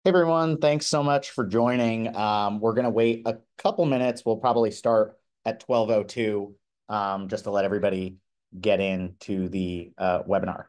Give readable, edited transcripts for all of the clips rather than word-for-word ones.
Hey everyone, thanks so much for joining. We're going to wait a couple minutes. We'll probably start at 12:02 just to let everybody get into the webinar.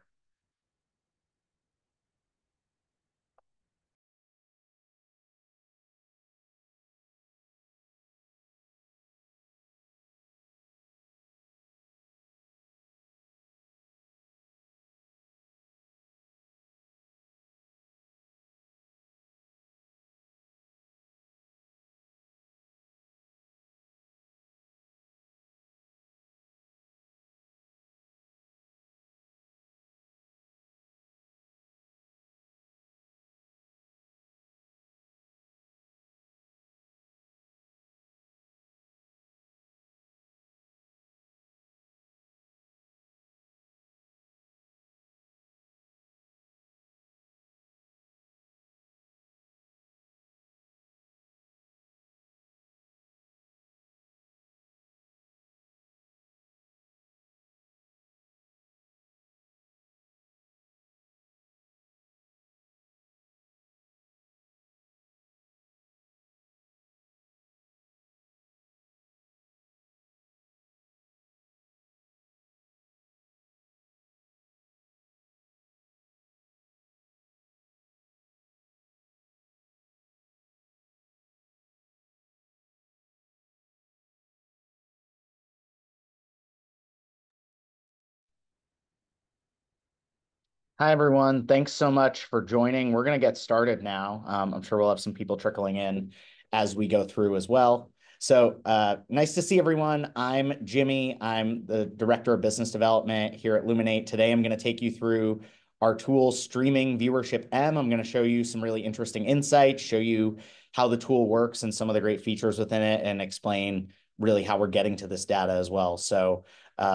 Hi everyone, thanks so much for joining. We're going to get started now. I'm sure we'll have some people trickling in as we go through as well. So nice to see everyone. I'm Jimmy. I'm the Director of Business Development here at Luminate. Today I'm going to take you through our tool, Streaming Viewership M. I'm going to show you some really interesting insights, show you how the tool works and some of the great features within it, and explain really how we're getting to this data as well. So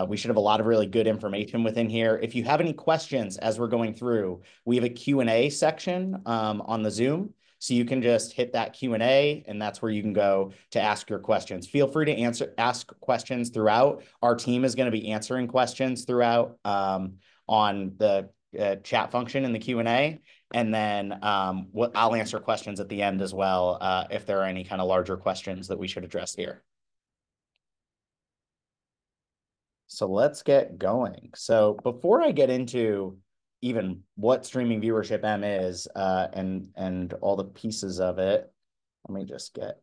we should have a lot of really good information within here. If you have any questions as we're going through, we have a Q&A section on the Zoom. So you can just hit that Q&A, and that's where you can go to ask your questions. Feel free to ask questions throughout. Our team is going to be answering questions throughout on the chat function in the Q&A. And then I'll answer questions at the end as well if there are any kind of larger questions that we should address here. So let's get going. So before I get into even what Streaming Viewership M is and all the pieces of it, let me just get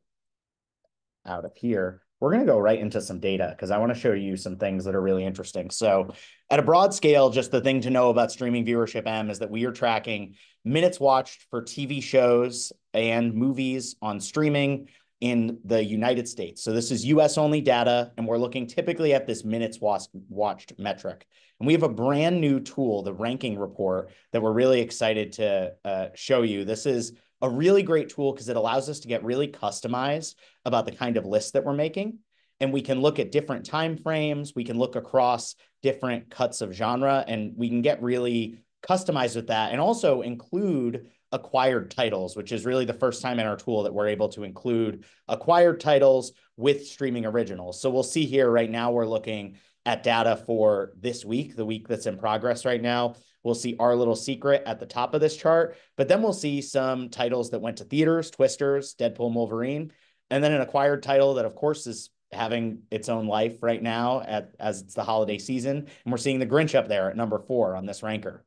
out of here. We're going to go right into some data because I want to show you some things that are really interesting. So at a broad scale, just the thing to know about Streaming Viewership M is that we are tracking minutes watched for TV shows and movies on streaming in the United States. So this is US only data, and we're looking typically at this minutes watched metric. And we have a brand new tool, the ranking report, that we're really excited to show you. This is a really great tool because it allows us to get really customized about the kind of list that we're making. And we can look at different time frames. We can look across different cuts of genre, and we can get really customized with that and also include acquired titles, which is really the first time in our tool that we're able to include acquired titles with streaming originals. So we'll see here right now, we're looking at data for this week, the week that's in progress right now. We'll see Our Little Secret at the top of this chart, but then we'll see some titles that went to theaters, Twisters, Deadpool and Wolverine, and then an acquired title that, of course, is having its own life right now as it's the holiday season. And we're seeing The Grinch up there at number 4 on this ranker.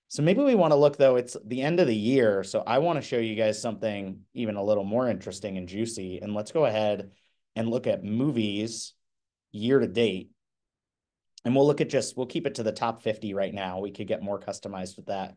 So maybe we want to look, though, it's the end of the year. So I want to show you guys something even a little more interesting and juicy. And let's go ahead and look at movies year to date. And we'll keep it to the top 50 right now. We could get more customized with that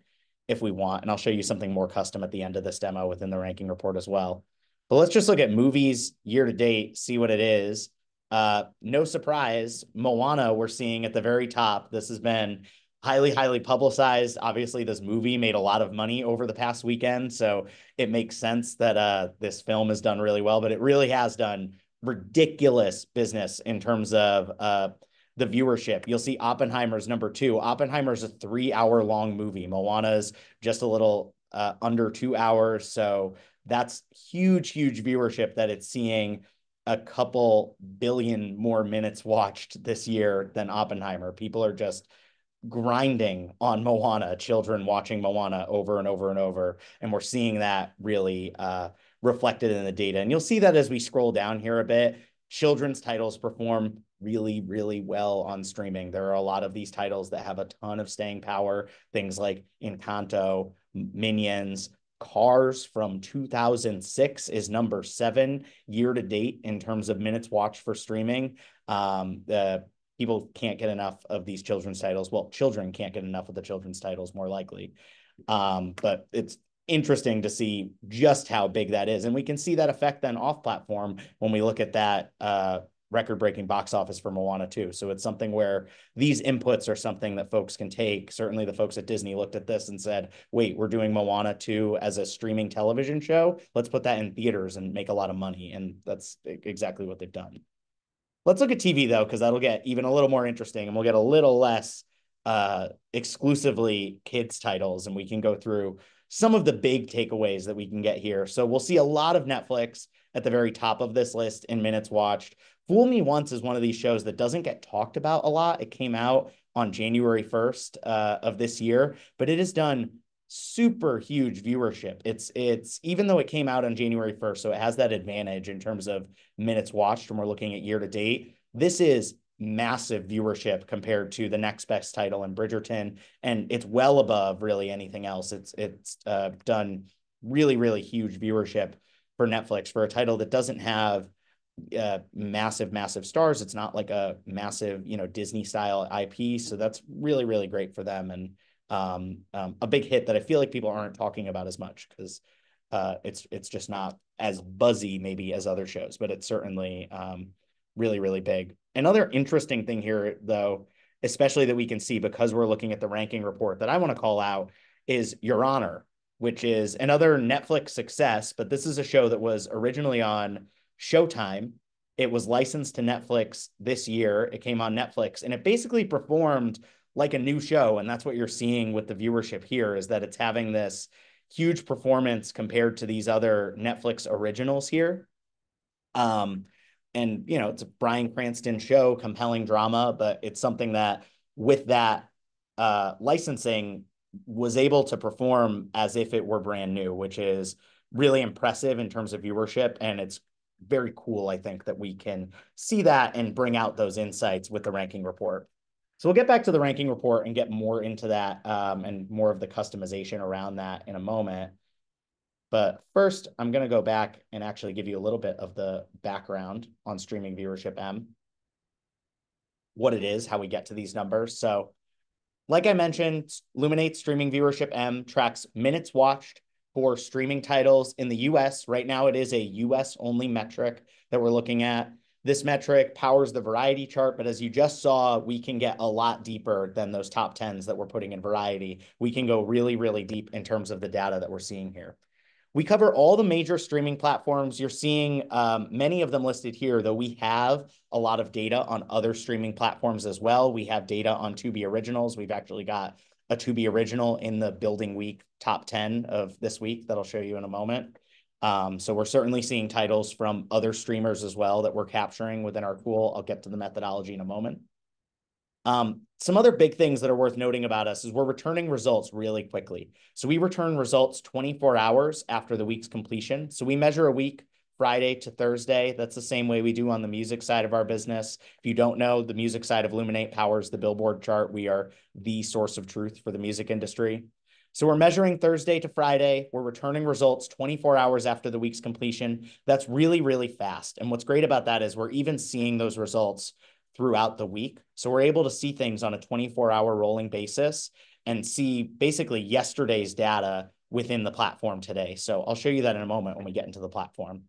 if we want. And I'll show you something more custom at the end of this demo within the ranking report as well. But let's just look at movies year to date, see what it is. No surprise, Moana we're seeing at the very top. This has been highly publicized. Obviously, this movie made a lot of money over the past weekend, so it makes sense that this film has done really well, but it really has done ridiculous business in terms of the viewership. You'll see Oppenheimer's number 2. Oppenheimer's a 3-hour long movie. Moana's just a little under 2 hours. So that's huge viewership that it's seeing a couple billion more minutes watched this year than Oppenheimer. People are just grinding on Moana, children watching Moana over and over and over. And we're seeing that really reflected in the data. And you'll see that as we scroll down here a bit, children's titles perform really, really well on streaming. There are a lot of these titles that have a ton of staying power, things like Encanto, Minions. Cars from 2006 is number 7 year to date in terms of minutes watched for streaming. The people can't get enough of these children's titles. Well, children can't get enough of the children's titles, more likely. But it's interesting to see just how big that is. And we can see that effect then off platform when we look at that record-breaking box office for Moana 2. So it's something where these inputs are something that folks can take. Certainly the folks at Disney looked at this and said, wait, we're doing Moana 2 as a streaming television show. Let's put that in theaters and make a lot of money. And that's exactly what they've done. Let's look at TV, though, because that'll get even a little more interesting, and we'll get a little less exclusively kids titles, and we can go through some of the big takeaways that we can get here. So we'll see a lot of Netflix at the very top of this list in minutes watched. Fool Me Once is one of these shows that doesn't get talked about a lot. It came out on January 1st of this year, but it has done super huge viewership. It's even though it came out on January 1st, so it has that advantage in terms of minutes watched when we're looking at year to date. This is massive viewership compared to the next best title in Bridgerton, and it's well above really anything else. It's done really, really huge viewership for Netflix for a title that doesn't have massive stars. It's not like a massive, Disney style IP. So that's really, really great for them. And a big hit that I feel like people aren't talking about as much because it's just not as buzzy maybe as other shows, but it's certainly really, really big. Another interesting thing here, though, especially that we can see because we're looking at the ranking report that I want to call out is Your Honor, which is another Netflix success, but this is a show that was originally on Showtime. It was licensed to Netflix this year. It came on Netflix, and it basically performed like a new show. And that's what you're seeing with the viewership here is that it's having this huge performance compared to these other Netflix originals here. And, it's a Bryan Cranston show, compelling drama, but it's something that with that licensing was able to perform as if it were brand new, which is really impressive in terms of viewership. And it's very cool, I think, that we can see that and bring out those insights with the ranking report. So we'll get back to the ranking report and get more into that and more of the customization around that in a moment. But first, I'm going to go back and actually give you a little bit of the background on streaming viewership M, what it is, how we get to these numbers. So like I mentioned, Luminate streaming viewership M tracks minutes watched for streaming titles in the US. Right now, it is a US only metric that we're looking at. This metric powers the variety chart, but as you just saw, we can get a lot deeper than those top 10s that we're putting in variety. We can go really, really deep in terms of the data that we're seeing here. We cover all the major streaming platforms. You're seeing many of them listed here, though we have a lot of data on other streaming platforms as well. We have data on Tubi Originals. We've actually got a Tubi Original in the Building Week top 10 of this week that I'll show you in a moment. So we're certainly seeing titles from other streamers as well that we're capturing within our pool. I'll get to the methodology in a moment. Some other big things that are worth noting about us is we're returning results really quickly. So we return results 24 hours after the week's completion. So we measure a week Friday to Thursday. That's the same way we do on the music side of our business. If you don't know, the music side of Luminate powers the Billboard chart. We are the source of truth for the music industry. So we're measuring Thursday to Friday. We're returning results 24 hours after the week's completion. That's really, really fast. And what's great about that is we're even seeing those results throughout the week. So we're able to see things on a 24-hour rolling basis and see basically yesterday's data within the platform today. So I'll show you that in a moment when we get into the platform.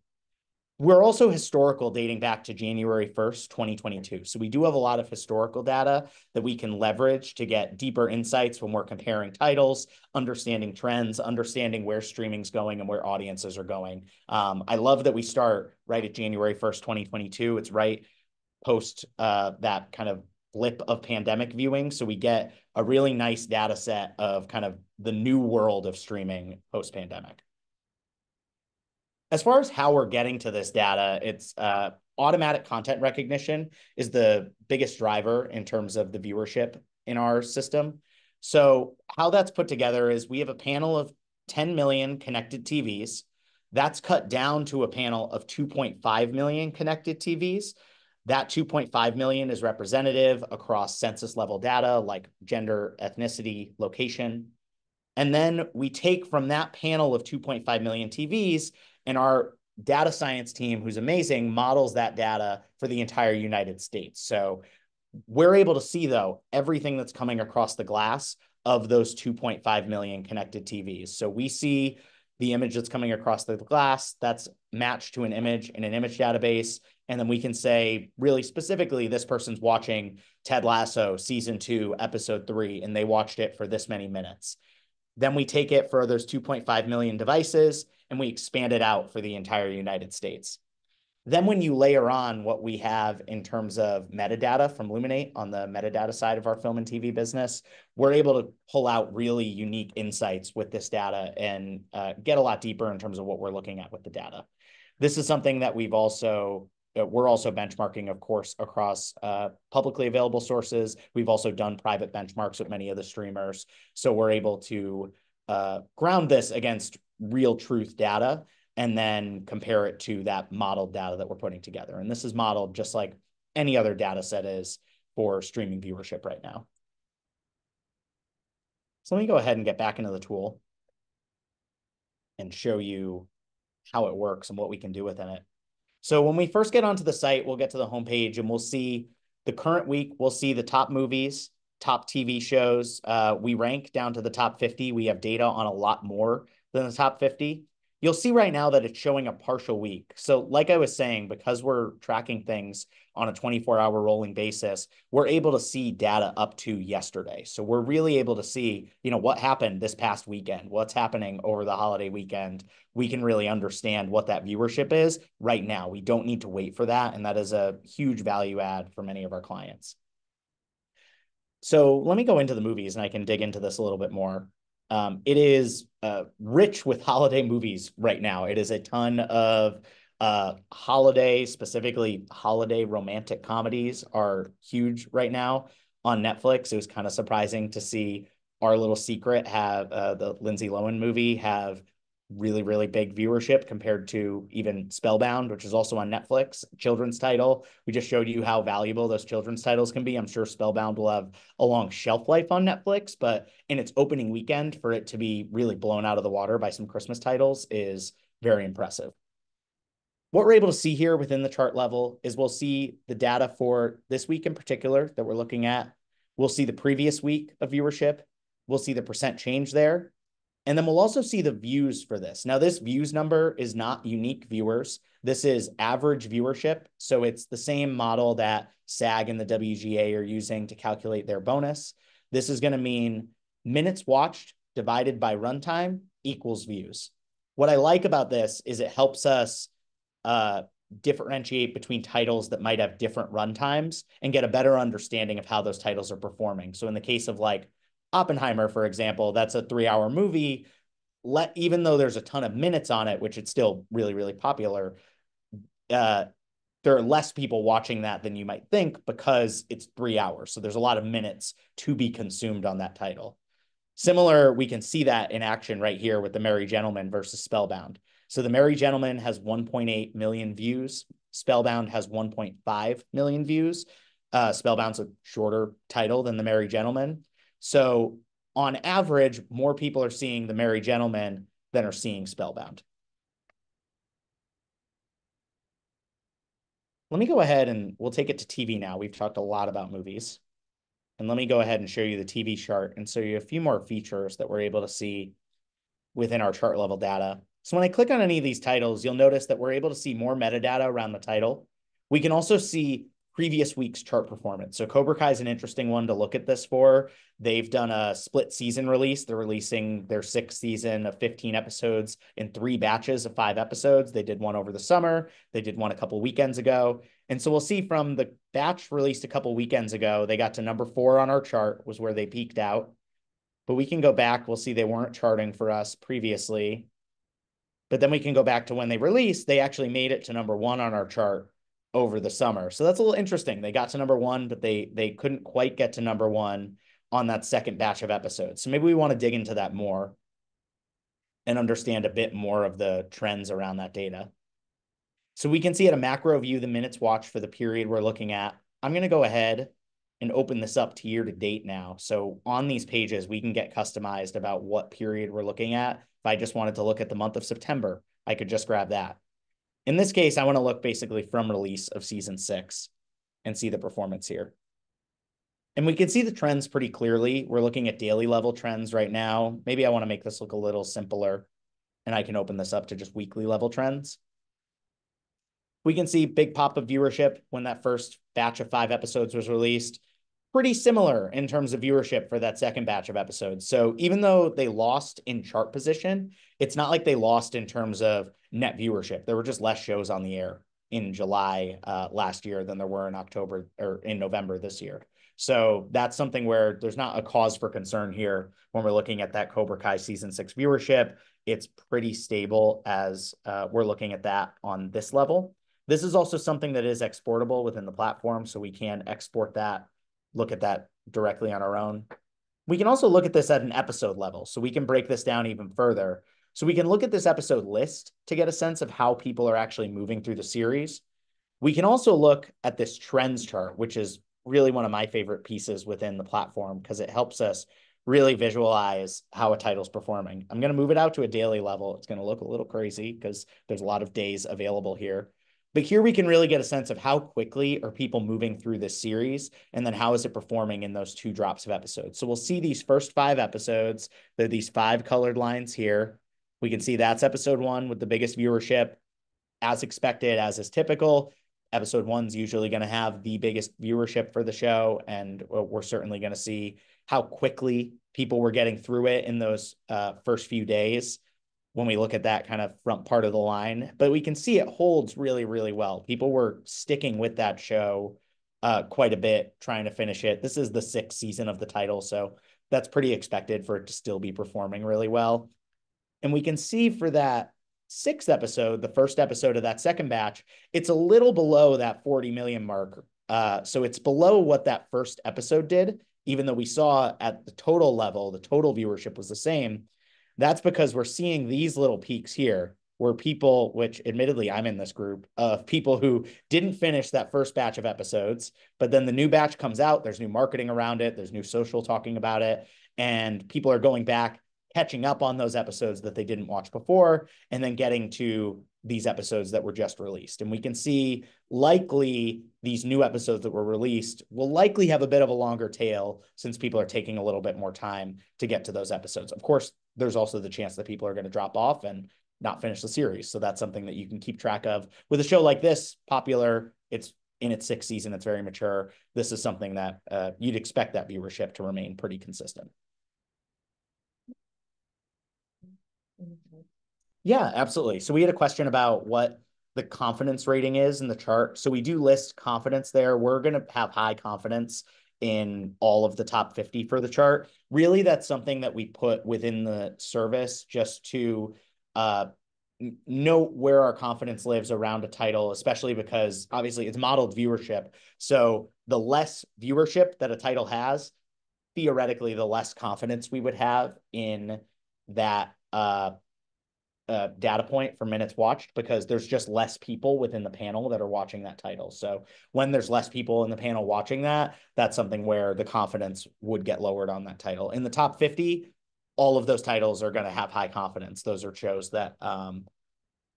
We're also historical dating back to January 1st, 2022. So we do have a lot of historical data that we can leverage to get deeper insights when we're comparing titles, understanding trends, understanding where streaming's going and where audiences are going. I love that we start right at January 1st, 2022. It's right post that kind of blip of pandemic viewing. So we get a really nice data set of kind of the new world of streaming post-pandemic. As far as how we're getting to this data, it's automatic content recognition is the biggest driver in terms of the viewership in our system. So how that's put together is we have a panel of 10 million connected TVs. That's cut down to a panel of 2.5 million connected TVs. That 2.5 million is representative across census level data like gender, ethnicity, location. And then we take from that panel of 2.5 million TVs, and our data science team, who's amazing, models that data for the entire United States. So we're able to see, though, everything that's coming across the glass of those 2.5 million connected TVs. So we see the image that's coming across the glass that's matched to an image in an image database. And then we can say really specifically, this person's watching Ted Lasso season 2, episode 3, and they watched it for this many minutes. Then we take it for those 2.5 million devices and we expand it out for the entire United States. Then when you layer on what we have in terms of metadata from Luminate on the metadata side of our film and TV business, we're able to pull out really unique insights with this data and get a lot deeper in terms of what we're looking at with the data. This is something that we're also benchmarking, of course, across publicly available sources. We've also done private benchmarks with many of the streamers. So we're able to ground this against real truth data and then compare it to that modeled data that we're putting together. And this is modeled just like any other data set is for streaming viewership right now. So let me go ahead and get back into the tool and show you how it works and what we can do within it. So when we first get onto the site, we'll get to the homepage and we'll see the current week. We'll see the top movies, top TV shows. We rank down to the top 50. We have data on a lot more than the top 50. You'll see right now that it's showing a partial week. So like I was saying, because we're tracking things on a 24-hour rolling basis, we're able to see data up to yesterday. So we're really able to see, what happened this past weekend, what's happening over the holiday weekend. We can really understand what that viewership is right now. We don't need to wait for that. And that is a huge value add for many of our clients. So let me go into the movies and I can dig into this a little bit more. It is rich with holiday movies right now. It is a ton of holiday, specifically holiday romantic comedies are huge right now on Netflix. It was kind of surprising to see Our Little Secret have the Lindsay Lohan movie have really, really big viewership compared to even Spellbound, which is also on Netflix, children's title. We just showed you how valuable those children's titles can be. I'm sure Spellbound will have a long shelf life on Netflix, but in its opening weekend, for it to be really blown out of the water by some Christmas titles is very impressive. What we're able to see here within the chart level is we'll see the data for this week in particular that we're looking at. We'll see the previous week of viewership. We'll see the percent change there. And then we'll also see the views for this. Now, this views number is not unique viewers. This is average viewership. So it's the same model that SAG and the WGA are using to calculate their bonus. This is going to mean minutes watched divided by runtime equals views. What I like about this is it helps us differentiate between titles that might have different runtimes and get a better understanding of how those titles are performing. So in the case of like Oppenheimer, for example, that's a 3-hour movie. Even though there's a ton of minutes on it, which it's still really, really popular, there are less people watching that than you might think because it's 3 hours. So there's a lot of minutes to be consumed on that title. Similar, we can see that in action right here with The Merry Gentleman versus Spellbound. So The Merry Gentleman has 1.8 million views. Spellbound has 1.5 million views. Spellbound's a shorter title than The Merry Gentleman. So on average, more people are seeing The Merry Gentleman than are seeing Spellbound. Let me go ahead and we'll take it to TV now. We've talked a lot about movies. And let me go ahead and show you the TV chart and show you a few more features that we're able to see within our chart level data. So when I click on any of these titles, you'll notice that we're able to see more metadata around the title. We can also see previous week's chart performance. So Cobra Kai is an interesting one to look at this for. They've done a split season release. They're releasing their 6th season of 15 episodes in 3 batches of 5 episodes. They did one over the summer. They did one a couple weekends ago. And so we'll see from the batch released a couple weekends ago, they got to number 4 on our chart was where they peaked out. But we can go back. We'll see they weren't charting for us previously. But then we can go back to when they released, they actually made it to number 1 on our chart over the summer. So that's a little interesting. They got to number 1, but they couldn't quite get to number 1 on that second batch of episodes. So maybe we want to dig into that more and understand a bit more of the trends around that data. So we can see at a macro view the minutes watched for the period we're looking at. I'm going to go ahead and open this up to year to date now. So on these pages, we can get customized about what period we're looking at. If I just wanted to look at the month of September, I could just grab that. In this case, I want to look basically from release of season 6 and see the performance here. And we can see the trends pretty clearly. We're looking at daily level trends right now. Maybe I want to make this look a little simpler, and I can open this up to just weekly level trends. We can see big pop of viewership when that first batch of 5 episodes was released. Pretty similar in terms of viewership for that second batch of episodes. So even though they lost in chart position, it's not like they lost in terms of net viewership. There were just less shows on the air in July last year than there were in October or in November this year. So that's something where there's not a cause for concern here when we're looking at that Cobra Kai season 6 viewership. It's pretty stable as we're looking at that on this level. This is also something that is exportable within the platform, so we can export that, look at that directly on our own. We can also look at this at an episode level, so we can break this down even further. So we can look at this episode list to get a sense of how people are actually moving through the series. We can also look at this trends chart, which is really one of my favorite pieces within the platform because it helps us really visualize how a title's performing. I'm going to move it out to a daily level. It's going to look a little crazy because there's a lot of days available here. But here we can really get a sense of how quickly are people moving through this series, and then how is it performing in those 2 drops of episodes. So we'll see these first 5 episodes. There are these 5 colored lines here. We can see that's episode 1 with the biggest viewership, as expected, as is typical. Episode 1's usually going to have the biggest viewership for the show, and we're certainly going to see how quickly people were getting through it in those first few days when we look at that kind of front part of the line. But we can see it holds really, really well. People were sticking with that show quite a bit, trying to finish it. This is the 6th season of the title, so that's pretty expected for it to still be performing really well. And we can see for that 6th episode, the first episode of that second batch, it's a little below that 40 million mark. So it's below what that first episode did, even though we saw at the total level, the total viewership was the same. That's because we're seeing these little peaks here where people, which admittedly I'm in this group of people who didn't finish that first batch of episodes, but then the new batch comes out, there's new marketing around it, there's new social talking about it, and people are going back, catching up on those episodes that they didn't watch before, and then getting to these episodes that were just released. And we can see likely these new episodes that were released will likely have a bit of a longer tail since people are taking a little bit more time to get to those episodes. Of course, there's also the chance that people are going to drop off and not finish the series. So that's something that you can keep track of. With a show like this, popular, it's in its 6th season, it's very mature. This is something that you'd expect that viewership to remain pretty consistent. Yeah, absolutely. So we had a question about what the confidence rating is in the chart. So we do list confidence there. We're going to have high confidence in all of the top 50 for the chart. Really, that's something that we put within the service just to note where our confidence lives around a title, especially because obviously it's modeled viewership. So the less viewership that a title has, theoretically, the less confidence we would have in that data point for minutes watched, because there's just less people within the panel that are watching that title. So when there's less people in the panel watching that, that's something where the confidence would get lowered on that title. In the top 50, all of those titles are going to have high confidence. Those are shows that have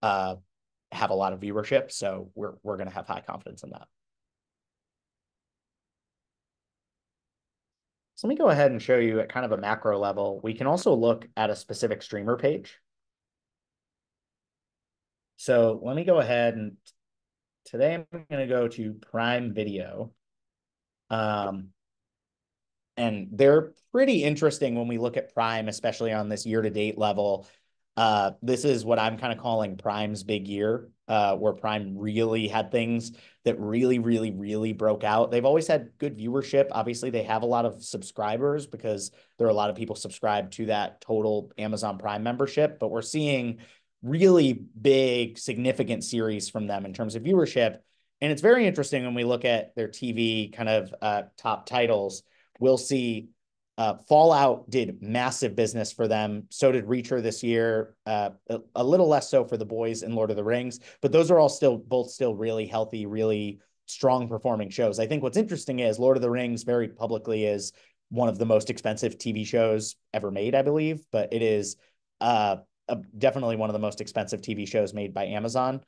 a lot of viewership. So we're going to have high confidence in that. So let me go ahead and show you at kind of a macro level. We can also look at a specific streamer page. So let me go ahead and today I'm going to go to Prime Video. And they're pretty interesting when we look at Prime, especially on this year-to-date level. This is what I'm kind of calling Prime's big year, where Prime really had things that really, really, really broke out. They've always had good viewership. Obviously, they have a lot of subscribers because there are a lot of people subscribed to that total Amazon Prime membership, but we're seeing really big, significant series from them in terms of viewership. And it's very interesting when we look at their TV kind of top titles. We'll see Fallout did massive business for them. So did Reacher this year. A little less so for The Boys and Lord of the Rings, but those are all still both still really healthy, really strong performing shows. I think what's interesting is Lord of the Rings very publicly is one of the most expensive TV shows ever made, I believe, but it is definitely one of the most expensive TV shows made by Amazon.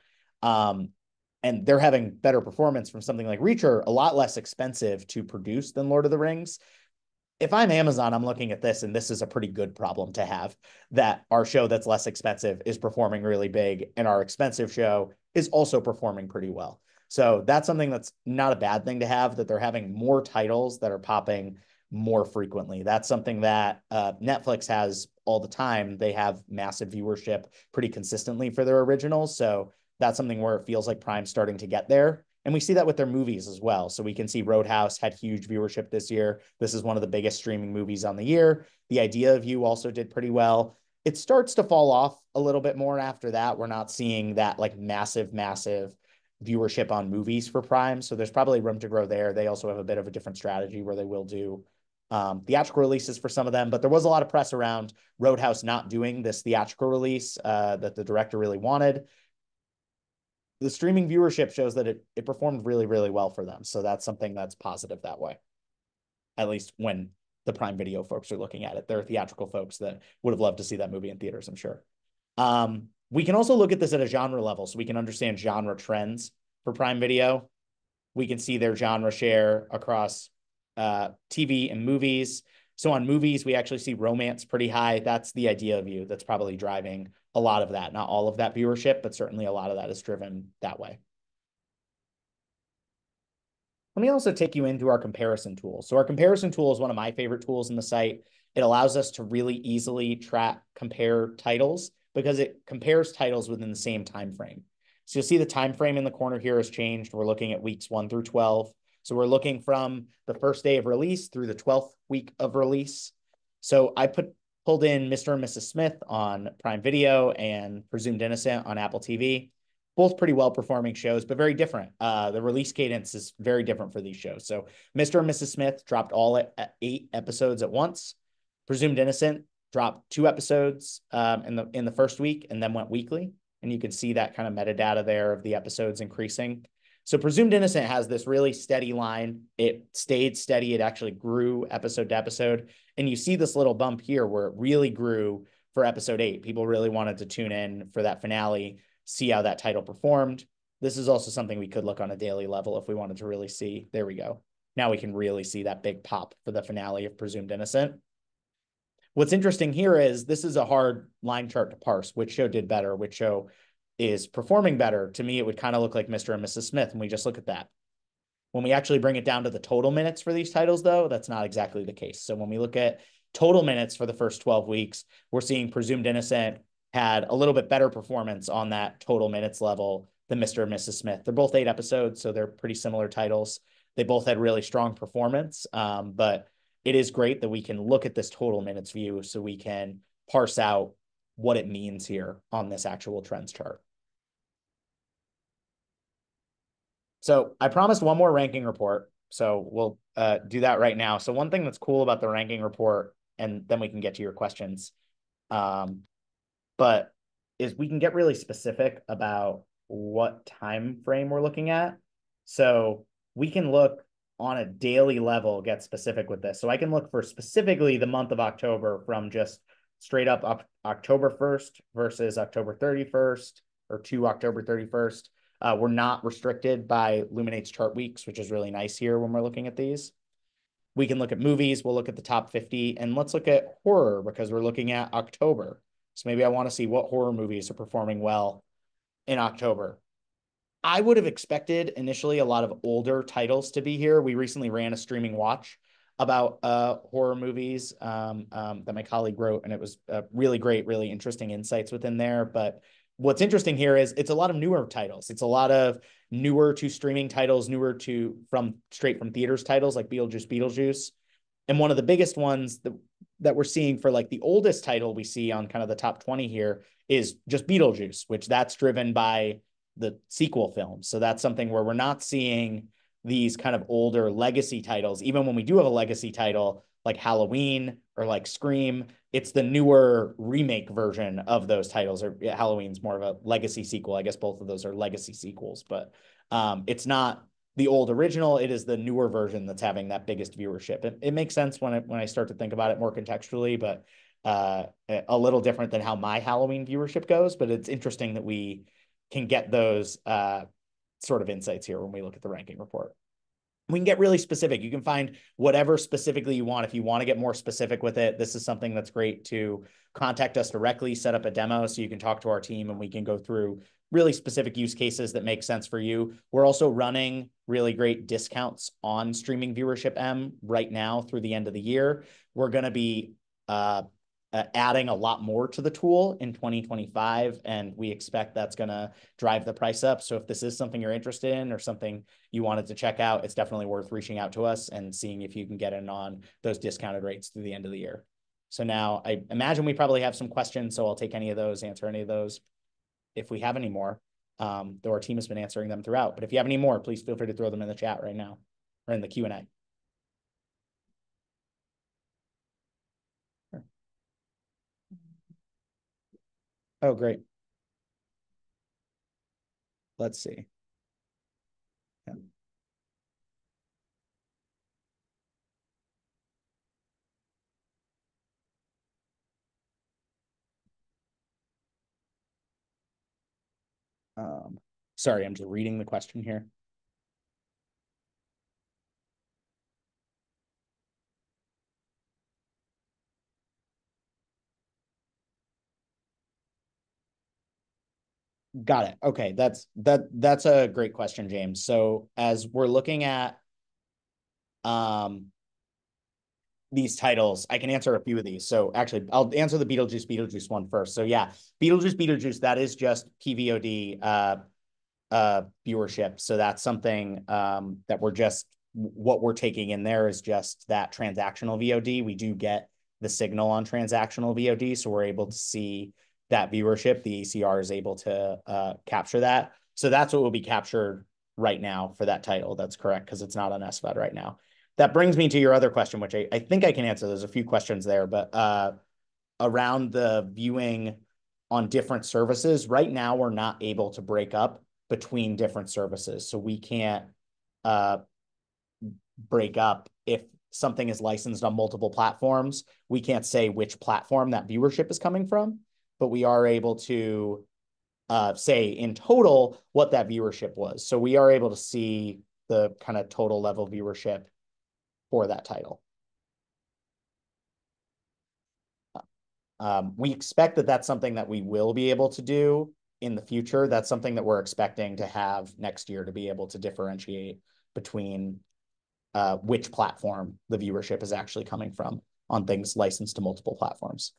And they're having better performance from something like Reacher, a lot less expensive to produce than Lord of the Rings. If I'm Amazon, I'm looking at this, and this is a pretty good problem to have, that our show that's less expensive is performing really big, and our expensive show is also performing pretty well. So that's something that's not a bad thing to have, that they're having more titles that are popping more frequently. That's something that Netflix has all the time. They have massive viewership pretty consistently for their originals. So that's something where it feels like Prime's starting to get there. And we see that with their movies as well. So we can see Roadhouse had huge viewership this year. This is one of the biggest streaming movies on the year. The Idea of You also did pretty well. It starts to fall off a little bit more after that. We're not seeing that like massive viewership on movies for Prime. So there's probably room to grow there. They also have a bit of a different strategy where they will do theatrical releases for some of them, but there was a lot of press around Roadhouse not doing this theatrical release that the director really wanted. The streaming viewership shows that it performed really, really well for them. So that's something that's positive that way, at least when the Prime Video folks are looking at it. There are theatrical folks that would have loved to see that movie in theaters, I'm sure. We can also look at this at a genre level so we can understand genre trends for Prime Video. We can see their genre share across TV and movies. So on movies, we actually see romance pretty high. That's The Idea of You. That's probably driving a lot of that. Not all of that viewership, but certainly a lot of that is driven that way. Let me also take you into our comparison tool. So our comparison tool is one of my favorite tools in the site. It allows us to really easily compare titles because it compares titles within the same time frame. So you'll see the time frame in the corner here has changed. We're looking at weeks 1 through 12. So we're looking from the first day of release through the 12th week of release. So I pulled in Mr. and Mrs. Smith on Prime Video and Presumed Innocent on Apple TV. Both pretty well-performing shows, but very different. The release cadence is very different for these shows. So Mr. and Mrs. Smith dropped all at 8 episodes at once. Presumed Innocent dropped 2 episodes in the first week and then went weekly. And you can see that kind of metadata there of the episodes increasing. So Presumed Innocent has this really steady line. It stayed steady. It actually grew episode to episode. And you see this little bump here where it really grew for episode 8. People really wanted to tune in for that finale, see how that title performed. This is also something we could look on a daily level if we wanted to really see. There we go. Now we can really see that big pop for the finale of Presumed Innocent. What's interesting here is this is a hard line chart to parse. Which show did better? Which show is performing better? To me, it would kind of look like Mr. and Mrs. Smith when we just look at that. When we actually bring it down to the total minutes for these titles, though, that's not exactly the case. So when we look at total minutes for the first 12 weeks, we're seeing Presumed Innocent had a little bit better performance on that total minutes level than Mr. and Mrs. Smith. They're both 8 episodes, so they're pretty similar titles. They both had really strong performance, but it is great that we can look at this total minutes view so we can parse out what it means here on this actual trends chart. So I promised one more ranking report. So we'll do that right now. So one thing that's cool about the ranking report, and then we can get to your questions, but is we can get really specific about what time frame we're looking at. So we can look on a daily level, get specific with this. So I can look for specifically the month of October from just straight up October 1st versus October 31st or to October 31st. We're not restricted by Luminate's chart weeks, which is really nice here when we're looking at these. We can look at movies. We'll look at the top 50, and let's look at horror because we're looking at October. So maybe I want to see what horror movies are performing well in October. I would have expected initially a lot of older titles to be here. We recently ran a streaming watch about horror movies that my colleague wrote, and it was really great, really interesting insights within there. But what's interesting here is it's a lot of newer titles. It's a lot of newer to streaming titles, newer to straight from theaters titles like Beetlejuice. And one of the biggest ones that we're seeing for like the oldest title we see on kind of the top 20 here is just Beetlejuice, which that's driven by the sequel film. So that's something where we're not seeing these kind of older legacy titles, even when we do have a legacy title like Halloween or like Scream, it's the newer remake version of those titles. Or Halloween's more of a legacy sequel. I guess both of those are legacy sequels, but it's not the old original. It is the newer version that's having that biggest viewership. It makes sense when I start to think about it more contextually, but a little different than how my Halloween viewership goes. But it's interesting that we can get those sort of insights here when we look at the ranking report. We can get really specific. You can find whatever specifically you want. If you want to get more specific with it, this is something that's great to contact us directly, set up a demo so you can talk to our team and we can go through really specific use cases that make sense for you. We're also running really great discounts on Streaming Viewership M right now through the end of the year. We're going to be adding a lot more to the tool in 2025, and we expect that's going to drive the price up. So if this is something you're interested in or something you wanted to check out, it's definitely worth reaching out to us and seeing if you can get in on those discounted rates through the end of the year. So now I imagine we probably have some questions, so I'll take any of those, answer any of those if we have any more, though our team has been answering them throughout. But if you have any more, please feel free to throw them in the chat right now or in the Q&A. Oh, great. Let's see. Yeah. Sorry, I'm just reading the question here. Got it. Okay, that's a great question, James. So as we're looking at these titles, I can answer a few of these. So actually, I'll answer the Beetlejuice one first. So yeah, Beetlejuice, that is just PVOD viewership. So that's something that what we're taking in there is just that transactional VOD. We do get the signal on transactional VOD, so we're able to see that viewership. The ACR is able to capture that. So that's what will be captured right now for that title. That's correct, because it's not on SVOD right now. That brings me to your other question, which I think I can answer. There's a few questions there, but around the viewing on different services, right now we're not able to break up between different services. So we can't break up if something is licensed on multiple platforms. We can't say which platform that viewership is coming from, but we are able to say in total what that viewership was. So we are able to see the kind of total level viewership for that title. We expect that that's something that we will be able to do in the future. That's something that we're expecting to have next year, to be able to differentiate between which platform the viewership is actually coming from on things licensed to multiple platforms.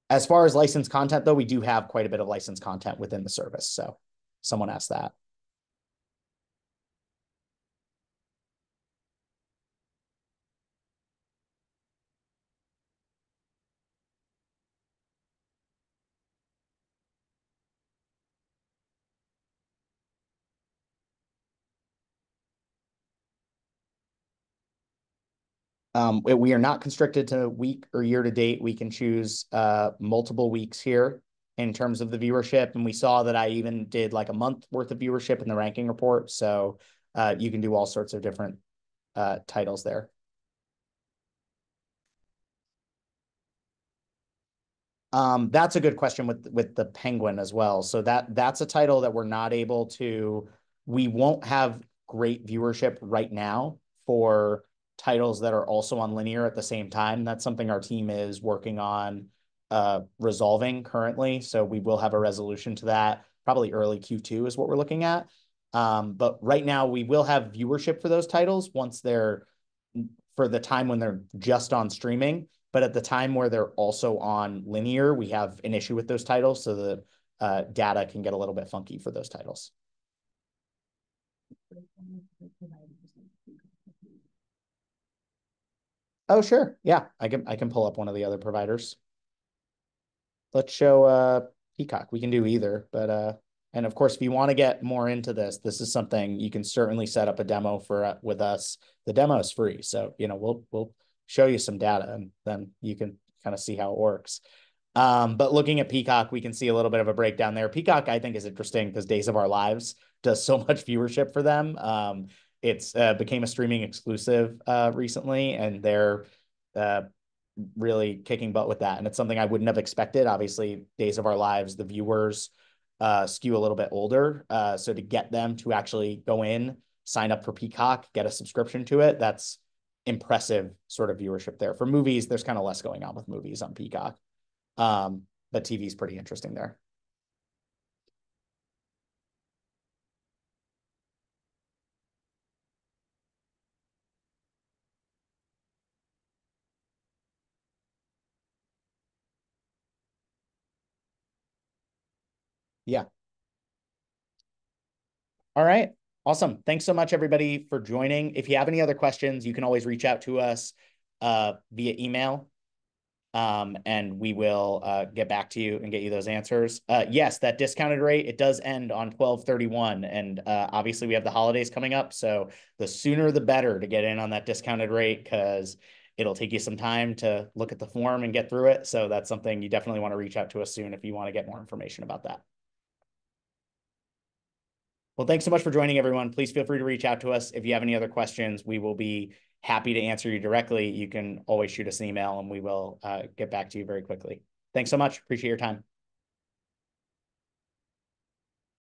As far as licensed content, though, we do have quite a bit of licensed content within the service. So someone asked that. We are not constricted to week or year to date. We can choose multiple weeks here in terms of the viewership. And we saw that I even did like a month worth of viewership in the ranking report. So you can do all sorts of different titles there. That's a good question with the Penguin as well. So that's a title that we're not able to, we won't have great viewership right now for titles that are also on linear at the same time. That's something our team is working on resolving currently. So we will have a resolution to that. Probably early Q2 is what we're looking at. But right now we will have viewership for those titles once they're, for the time when they're just on streaming. But at the time where they're also on linear, we have an issue with those titles, so the data can get a little bit funky for those titles. Oh, sure. Yeah, I can pull up one of the other providers. Let's show Peacock. We can do either, but And of course, if you want to get more into this, this is something you can certainly set up a demo for with us. The demo is free, so we'll show you some data, and then you can kind of see how it works. But looking at Peacock, we can see a little bit of a breakdown there. Peacock, I think, is interesting because Days of Our Lives does so much viewership for them. It's became a streaming exclusive recently, and they're really kicking butt with that. And it's something I wouldn't have expected. Obviously, Days of Our Lives, the viewers skew a little bit older. So to get them to actually go in, sign up for Peacock, get a subscription to it, that's impressive sort of viewership there. For movies, there's kind of less going on with movies on Peacock. But TV is pretty interesting there. Yeah. All right. Awesome. Thanks so much, everybody, for joining. If you have any other questions, you can always reach out to us via email, and we will get back to you and get you those answers. Yes, that discounted rate, it does end on 12/31, and obviously we have the holidays coming up, so the sooner the better to get in on that discounted rate, because it'll take you some time to look at the form and get through it. So that's something you definitely want to reach out to us soon if you want to get more information about that. Well, thanks so much for joining, everyone. Please feel free to reach out to us. If you have any other questions, we will be happy to answer you directly. You can always shoot us an email, and we will get back to you very quickly. Thanks so much. Appreciate your time.